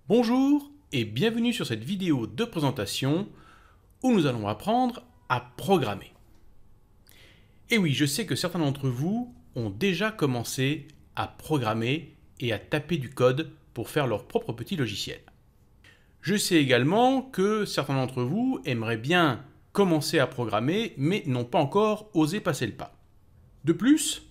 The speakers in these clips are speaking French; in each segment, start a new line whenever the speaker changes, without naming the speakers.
Bonjour et bienvenue sur cette vidéo de présentation où nous allons apprendre à programmer. Et oui, je sais que certains d'entre vous ont déjà commencé à programmer et à taper du code pour faire leur propre petit logiciel. Je sais également que certains d'entre vous aimeraient bien commencer à programmer mais n'ont pas encore osé passer le pas. De plus,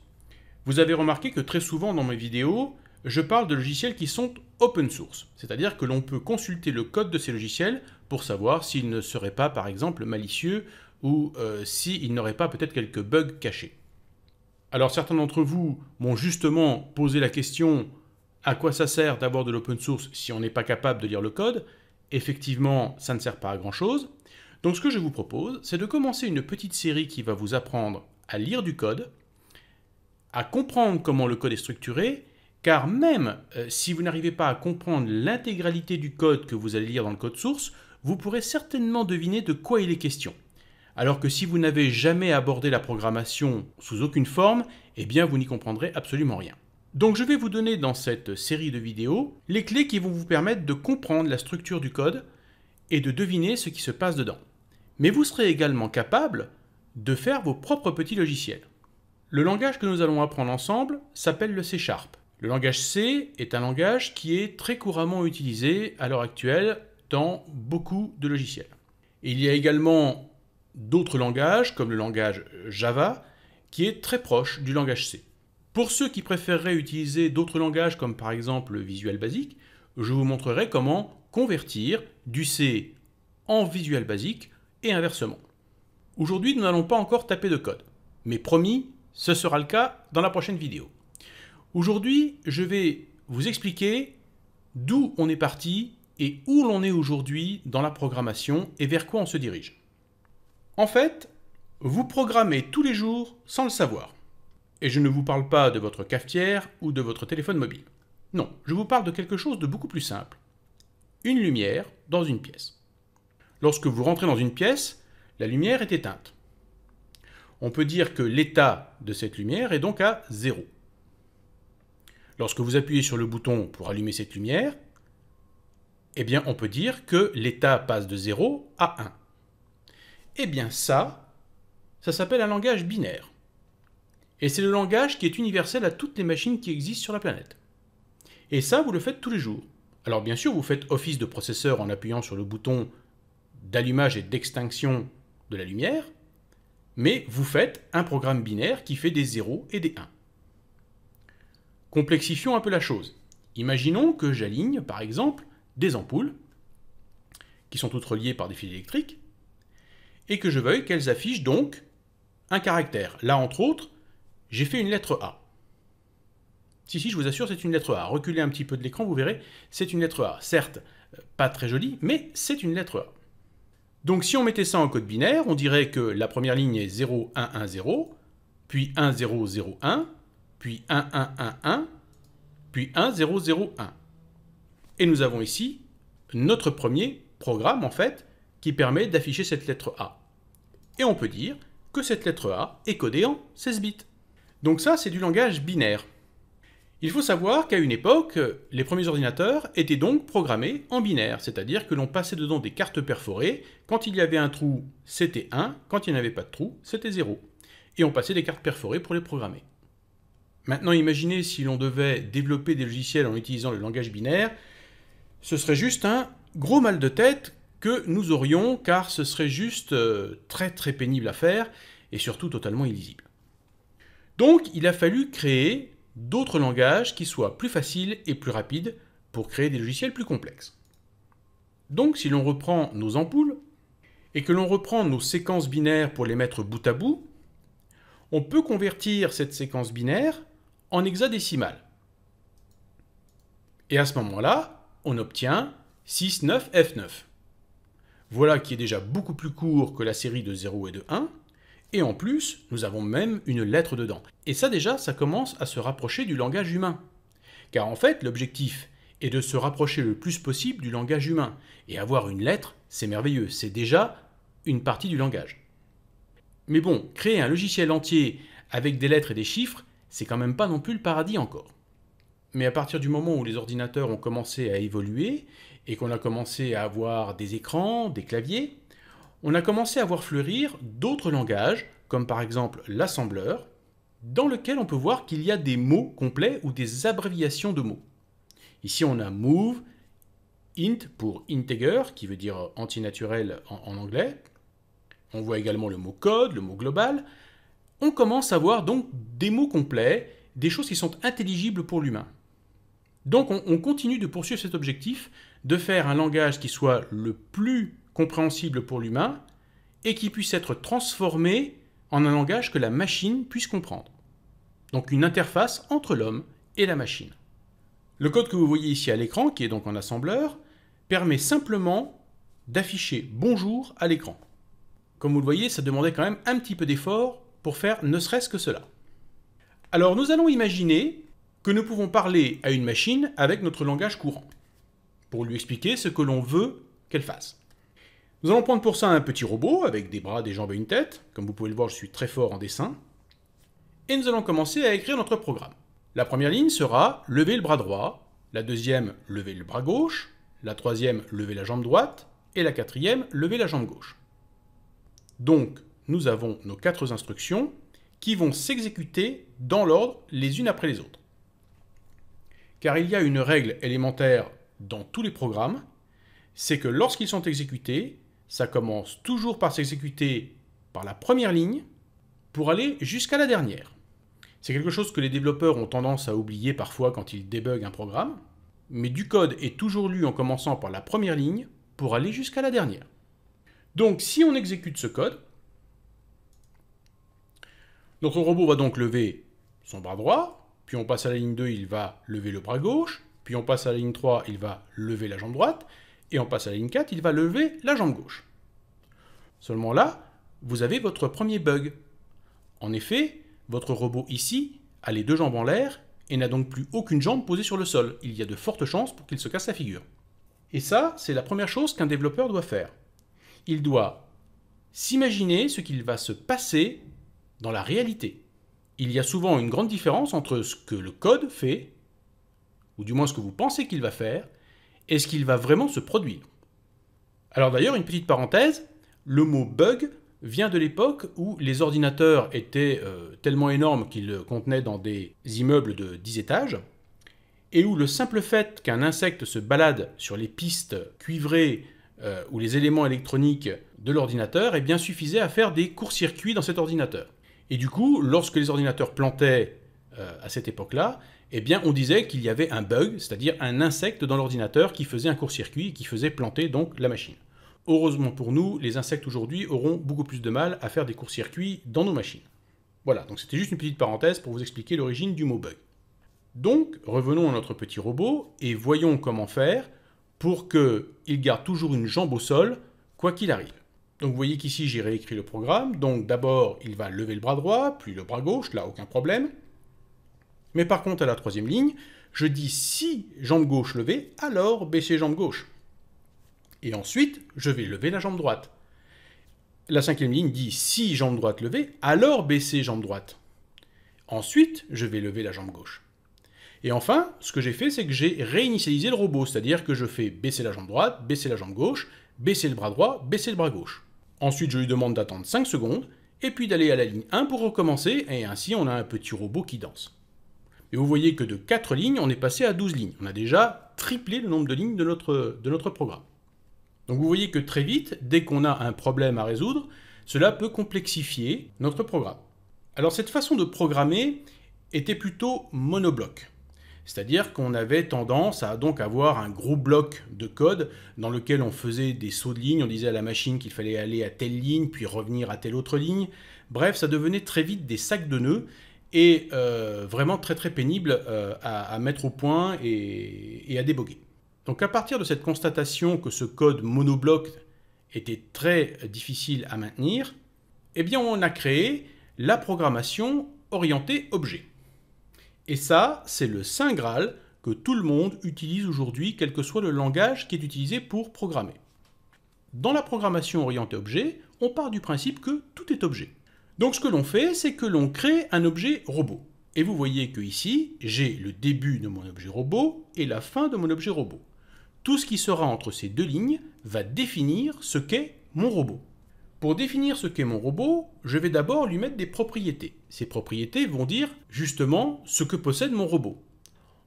vous avez remarqué que très souvent dans mes vidéos, je parle de logiciels qui sont open source, c'est-à-dire que l'on peut consulter le code de ces logiciels pour savoir s'ils ne seraient pas par exemple malicieux ou s'ils n'auraient pas peut-être quelques bugs cachés. Alors certains d'entre vous m'ont justement posé la question à quoi ça sert d'avoir de l'open source si on n'est pas capable de lire le code? Effectivement, ça ne sert pas à grand chose. Donc ce que je vous propose, c'est de commencer une petite série qui va vous apprendre à lire du code, à comprendre comment le code est structuré, car même si vous n'arrivez pas à comprendre l'intégralité du code que vous allez lire dans le code source, vous pourrez certainement deviner de quoi il est question. Alors que si vous n'avez jamais abordé la programmation sous aucune forme, eh bien vous n'y comprendrez absolument rien. Donc je vais vous donner dans cette série de vidéos les clés qui vont vous permettre de comprendre la structure du code et de deviner ce qui se passe dedans. Mais vous serez également capable de faire vos propres petits logiciels. Le langage que nous allons apprendre ensemble s'appelle le C#. Le langage C est un langage qui est très couramment utilisé à l'heure actuelle dans beaucoup de logiciels. Et il y a également d'autres langages, comme le langage Java, qui est très proche du langage C. Pour ceux qui préféreraient utiliser d'autres langages, comme par exemple Visual Basic, je vous montrerai comment convertir du C en Visual Basic et inversement. Aujourd'hui, nous n'allons pas encore taper de code, mais promis, ce sera le cas dans la prochaine vidéo. Aujourd'hui, je vais vous expliquer d'où on est parti et où l'on est aujourd'hui dans la programmation et vers quoi on se dirige. En fait, vous programmez tous les jours sans le savoir. Et je ne vous parle pas de votre cafetière ou de votre téléphone mobile. Non, je vous parle de quelque chose de beaucoup plus simple. Une lumière dans une pièce. Lorsque vous rentrez dans une pièce, la lumière est éteinte. On peut dire que l'état de cette lumière est donc à 0. Lorsque vous appuyez sur le bouton pour allumer cette lumière, eh bien on peut dire que l'état passe de 0 à 1. Eh bien ça s'appelle un langage binaire. Et c'est le langage qui est universel à toutes les machines qui existent sur la planète. Et ça, vous le faites tous les jours. Alors bien sûr, vous faites office de processeur en appuyant sur le bouton d'allumage et d'extinction de la lumière, mais vous faites un programme binaire qui fait des 0 et des 1. Complexifions un peu la chose. Imaginons que j'aligne, par exemple, des ampoules, qui sont toutes reliées par des fils électriques, et que je veuille qu'elles affichent donc un caractère. Là, entre autres, j'ai fait une lettre A. Si, je vous assure, c'est une lettre A. Reculez un petit peu de l'écran, vous verrez, c'est une lettre A. Certes, pas très jolie, mais c'est une lettre A. Donc si on mettait ça en code binaire, on dirait que la première ligne est 0, 1, 1, 0, puis 1, 0, 0, 1, puis 1, 1, 1, 1, puis 1, 0, 0, 1. Et nous avons ici notre premier programme, en fait, qui permet d'afficher cette lettre A. Et on peut dire que cette lettre A est codée en 16 bits. Donc ça, c'est du langage binaire. Il faut savoir qu'à une époque, les premiers ordinateurs étaient donc programmés en binaire, c'est-à-dire que l'on passait dedans des cartes perforées. Quand il y avait un trou, c'était 1, quand il n'y avait pas de trou, c'était 0. Et on passait des cartes perforées pour les programmer. Maintenant, imaginez si l'on devait développer des logiciels en utilisant le langage binaire, ce serait juste un gros mal de tête que nous aurions, car ce serait juste très très pénible à faire et surtout totalement illisible. Donc, il a fallu créer d'autres langages qui soient plus faciles et plus rapides pour créer des logiciels plus complexes. Donc, si l'on reprend nos ampoules et que l'on reprend nos séquences binaires pour les mettre bout à bout, on peut convertir cette séquence binaire en hexadécimale. Et à ce moment-là, on obtient 6, 9, F9. Voilà qui est déjà beaucoup plus court que la série de 0 et de 1, et en plus, nous avons même une lettre dedans. Et ça déjà, ça commence à se rapprocher du langage humain. Car en fait, l'objectif est de se rapprocher le plus possible du langage humain. Et avoir une lettre, c'est merveilleux, c'est déjà une partie du langage. Mais bon, créer un logiciel entier avec des lettres et des chiffres, c'est quand même pas non plus le paradis encore. mais à partir du moment où les ordinateurs ont commencé à évoluer et qu'on a commencé à avoir des écrans, des claviers, on a commencé à voir fleurir d'autres langages, comme par exemple l'assembleur, dans lequel on peut voir qu'il y a des mots complets ou des abréviations de mots. Ici, on a move, int pour integer, qui veut dire antinaturel en anglais. On voit également le mot code, le mot global. On commence à voir donc des mots complets, des choses qui sont intelligibles pour l'humain. Donc on continue de poursuivre cet objectif de faire un langage qui soit le plus compréhensible pour l'humain et qui puisse être transformé en un langage que la machine puisse comprendre. Donc une interface entre l'homme et la machine. Le code que vous voyez ici à l'écran, qui est donc en assembleur, permet simplement d'afficher bonjour à l'écran. Comme vous le voyez, ça demandait quand même un petit peu d'effort pour faire ne serait-ce que cela. Alors nous allons imaginer que nous pouvons parler à une machine avec notre langage courant, pour lui expliquer ce que l'on veut qu'elle fasse. Nous allons prendre pour ça un petit robot avec des bras, des jambes et une tête. Comme vous pouvez le voir, je suis très fort en dessin. Et nous allons commencer à écrire notre programme. La première ligne sera « lever le bras droit », la deuxième « lever le bras gauche », la troisième « lever la jambe droite » et la quatrième « lever la jambe gauche ». Donc, nous avons nos 4 instructions qui vont s'exécuter dans l'ordre les unes après les autres. Car il y a une règle élémentaire dans tous les programmes, c'est que lorsqu'ils sont exécutés, ça commence toujours par s'exécuter par la première ligne pour aller jusqu'à la dernière. C'est quelque chose que les développeurs ont tendance à oublier parfois quand ils débuguent un programme, mais du code est toujours lu en commençant par la première ligne pour aller jusqu'à la dernière. Donc si on exécute ce code, notre robot va donc lever son bras droit, puis on passe à la ligne 2, il va lever le bras gauche, puis on passe à la ligne 3, il va lever la jambe droite, et on passe à la ligne 4, il va lever la jambe gauche. Seulement là, vous avez votre premier bug. En effet, votre robot ici a les 2 jambes en l'air et n'a donc plus aucune jambe posée sur le sol. Il y a de fortes chances pour qu'il se casse la figure. Et ça, c'est la première chose qu'un développeur doit faire. Il doit s'imaginer ce qu'il va se passer dans la réalité. Il y a souvent une grande différence entre ce que le code fait, ou du moins ce que vous pensez qu'il va faire, et ce qu'il va vraiment se produire. Alors d'ailleurs, une petite parenthèse, le mot bug vient de l'époque où les ordinateurs étaient tellement énormes qu'ils contenaient dans des immeubles de 10 étages, et où le simple fait qu'un insecte se balade sur les pistes cuivrées ou les éléments électroniques de l'ordinateur, eh bien, suffisait à faire des courts-circuits dans cet ordinateur. Et du coup, lorsque les ordinateurs plantaient à cette époque-là, eh bien, on disait qu'il y avait un bug, c'est-à-dire un insecte dans l'ordinateur qui faisait un court-circuit et qui faisait planter donc la machine. Heureusement pour nous, les insectes aujourd'hui auront beaucoup plus de mal à faire des courts-circuits dans nos machines. Voilà, donc c'était juste une petite parenthèse pour vous expliquer l'origine du mot bug. Donc, revenons à notre petit robot et voyons comment faire pour qu'il garde toujours une jambe au sol, quoi qu'il arrive. Donc vous voyez qu'ici j'ai réécrit le programme, donc d'abord il va lever le bras droit, puis le bras gauche, là aucun problème. Mais par contre à la troisième ligne, je dis si jambe gauche levée, alors baisser jambe gauche. Et ensuite, je vais lever la jambe droite. La cinquième ligne dit si jambe droite levée, alors baisser jambe droite. Ensuite, je vais lever la jambe gauche. Et enfin, ce que j'ai fait, c'est que j'ai réinitialisé le robot, c'est-à-dire que je fais baisser la jambe droite, baisser la jambe gauche, baisser le bras droit, baisser le bras gauche. Ensuite, je lui demande d'attendre 5 secondes, et puis d'aller à la ligne 1 pour recommencer, et ainsi on a un petit robot qui danse. Et vous voyez que de 4 lignes, on est passé à 12 lignes. On a déjà triplé le nombre de lignes de notre programme. Donc vous voyez que très vite, dès qu'on a un problème à résoudre, cela peut complexifier notre programme. Alors cette façon de programmer était plutôt monobloc. C'est-à-dire qu'on avait tendance à donc avoir un gros bloc de code dans lequel on faisait des sauts de ligne, on disait à la machine qu'il fallait aller à telle ligne, puis revenir à telle autre ligne. Bref, ça devenait très vite des sacs de nœuds et vraiment très très pénible à mettre au point et à déboguer. Donc à partir de cette constatation que ce code monobloc était très difficile à maintenir, eh bien on a créé la programmation orientée objet. Et ça, c'est le saint Graal que tout le monde utilise aujourd'hui, quel que soit le langage qui est utilisé pour programmer. Dans la programmation orientée objet, on part du principe que tout est objet. Donc ce que l'on fait, c'est que l'on crée un objet robot. Et vous voyez que ici, j'ai le début de mon objet robot et la fin de mon objet robot. Tout ce qui sera entre ces deux lignes va définir ce qu'est mon robot. Pour définir ce qu'est mon robot, je vais d'abord lui mettre des propriétés. Ces propriétés vont dire justement ce que possède mon robot.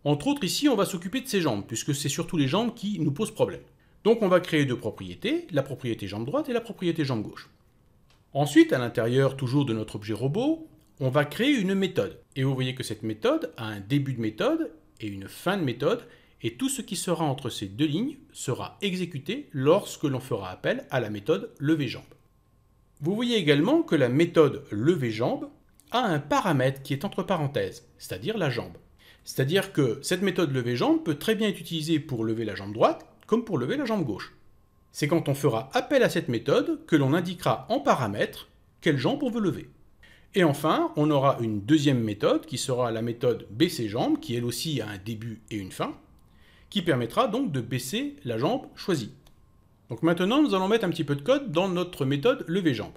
Entre autres, ici, on va s'occuper de ses jambes, puisque c'est surtout les jambes qui nous posent problème. Donc on va créer deux propriétés, la propriété jambe droite et la propriété jambe gauche. Ensuite, à l'intérieur toujours de notre objet robot, on va créer une méthode. Et vous voyez que cette méthode a un début de méthode et une fin de méthode, et tout ce qui sera entre ces deux lignes sera exécuté lorsque l'on fera appel à la méthode lever jambe. Vous voyez également que la méthode lever jambe a un paramètre qui est entre parenthèses, c'est-à-dire la jambe. C'est-à-dire que cette méthode lever jambe peut très bien être utilisée pour lever la jambe droite comme pour lever la jambe gauche. C'est quand on fera appel à cette méthode que l'on indiquera en paramètre quelle jambe on veut lever. Et enfin, on aura une deuxième méthode qui sera la méthode baisser jambe, qui elle aussi a un début et une fin, qui permettra donc de baisser la jambe choisie. Donc maintenant, nous allons mettre un petit peu de code dans notre méthode lever jambe.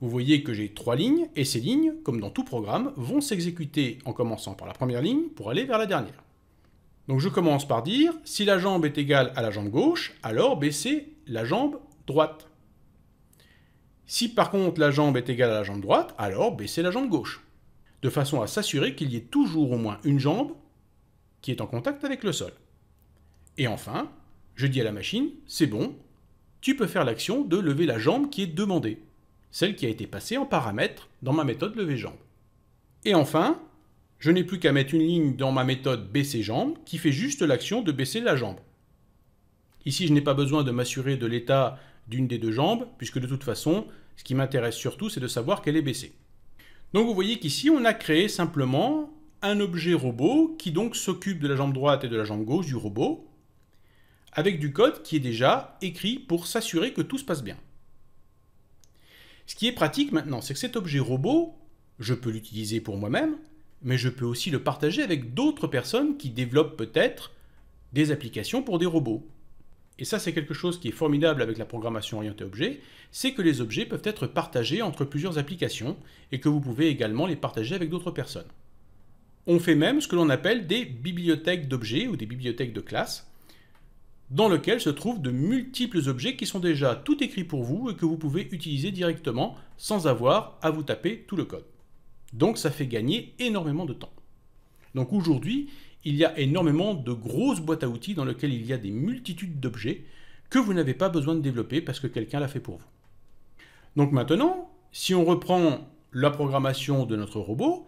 Vous voyez que j'ai 3 lignes, et ces lignes, comme dans tout programme, vont s'exécuter en commençant par la première ligne pour aller vers la dernière. Donc je commence par dire, si la jambe est égale à la jambe gauche, alors baissez la jambe droite. Si par contre la jambe est égale à la jambe droite, alors baissez la jambe gauche. De façon à s'assurer qu'il y ait toujours au moins une jambe qui est en contact avec le sol. Et enfin, je dis à la machine, c'est bon, tu peux faire l'action de lever la jambe qui est demandée, celle qui a été passée en paramètre dans ma méthode lever jambe. Et enfin, je n'ai plus qu'à mettre une ligne dans ma méthode baisser jambe qui fait juste l'action de baisser la jambe. Ici, je n'ai pas besoin de m'assurer de l'état d'une des deux jambes, puisque de toute façon, ce qui m'intéresse surtout, c'est de savoir qu'elle est baissée. Donc vous voyez qu'ici, on a créé simplement un objet robot qui donc s'occupe de la jambe droite et de la jambe gauche du robot, avec du code qui est déjà écrit pour s'assurer que tout se passe bien. Ce qui est pratique maintenant, c'est que cet objet robot, je peux l'utiliser pour moi-même, mais je peux aussi le partager avec d'autres personnes qui développent peut-être des applications pour des robots. Et ça, c'est quelque chose qui est formidable avec la programmation orientée objet, c'est que les objets peuvent être partagés entre plusieurs applications et que vous pouvez également les partager avec d'autres personnes. On fait même ce que l'on appelle des bibliothèques d'objets ou des bibliothèques de classes, dans lesquelles se trouvent de multiples objets qui sont déjà tout écrits pour vous et que vous pouvez utiliser directement sans avoir à vous taper tout le code. Donc ça fait gagner énormément de temps. Donc aujourd'hui, il y a énormément de grosses boîtes à outils dans lesquelles il y a des multitudes d'objets que vous n'avez pas besoin de développer parce que quelqu'un l'a fait pour vous. Donc maintenant, si on reprend la programmation de notre robot,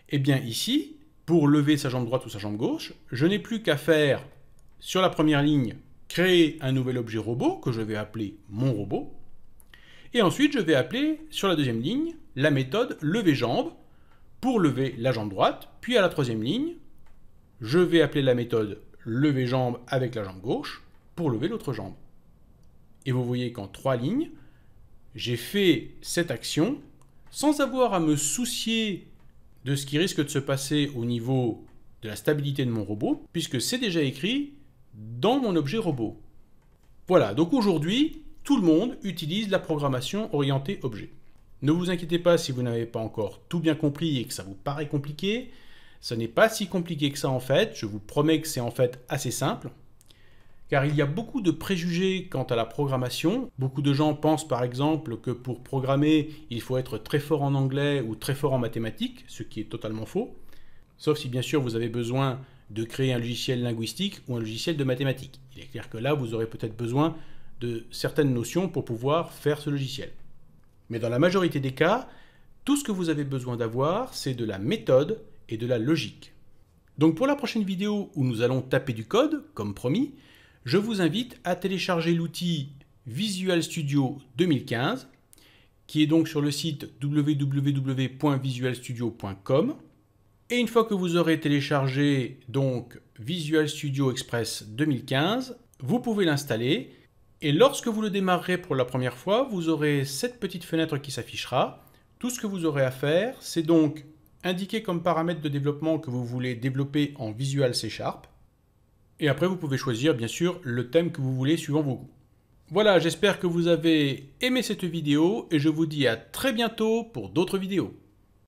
eh bien ici, pour lever sa jambe droite ou sa jambe gauche, je n'ai plus qu'à faire, sur la première ligne, créer un nouvel objet robot que je vais appeler mon robot. Et ensuite, je vais appeler, sur la deuxième ligne, la méthode lever jambe pour lever la jambe droite. Puis à la troisième ligne, je vais appeler la méthode lever jambe avec la jambe gauche pour lever l'autre jambe. Et vous voyez qu'en 3 lignes, j'ai fait cette action sans avoir à me soucier de ce qui risque de se passer au niveau de la stabilité de mon robot, puisque c'est déjà écrit dans mon objet robot. Voilà, donc aujourd'hui, tout le monde utilise la programmation orientée objet. Ne vous inquiétez pas si vous n'avez pas encore tout bien compris et que ça vous paraît compliqué. Ce n'est pas si compliqué que ça en fait, je vous promets que c'est en fait assez simple. Car il y a beaucoup de préjugés quant à la programmation. Beaucoup de gens pensent par exemple que pour programmer, il faut être très fort en anglais ou très fort en mathématiques, ce qui est totalement faux. Sauf si bien sûr vous avez besoin de créer un logiciel linguistique ou un logiciel de mathématiques. Il est clair que là, vous aurez peut-être besoin de certaines notions pour pouvoir faire ce logiciel. Mais dans la majorité des cas, tout ce que vous avez besoin d'avoir, c'est de la méthode et de la logique. Donc pour la prochaine vidéo où nous allons taper du code, comme promis, je vous invite à télécharger l'outil Visual Studio 2015, qui est donc sur le site www.visualstudio.com. Et une fois que vous aurez téléchargé donc Visual Studio Express 2015, vous pouvez l'installer. Et lorsque vous le démarrerez pour la première fois, vous aurez cette petite fenêtre qui s'affichera. Tout ce que vous aurez à faire, c'est donc indiquer comme paramètre de développement que vous voulez développer en Visual C#. Et après, vous pouvez choisir, bien sûr, le thème que vous voulez suivant vos goûts. Voilà, j'espère que vous avez aimé cette vidéo et je vous dis à très bientôt pour d'autres vidéos.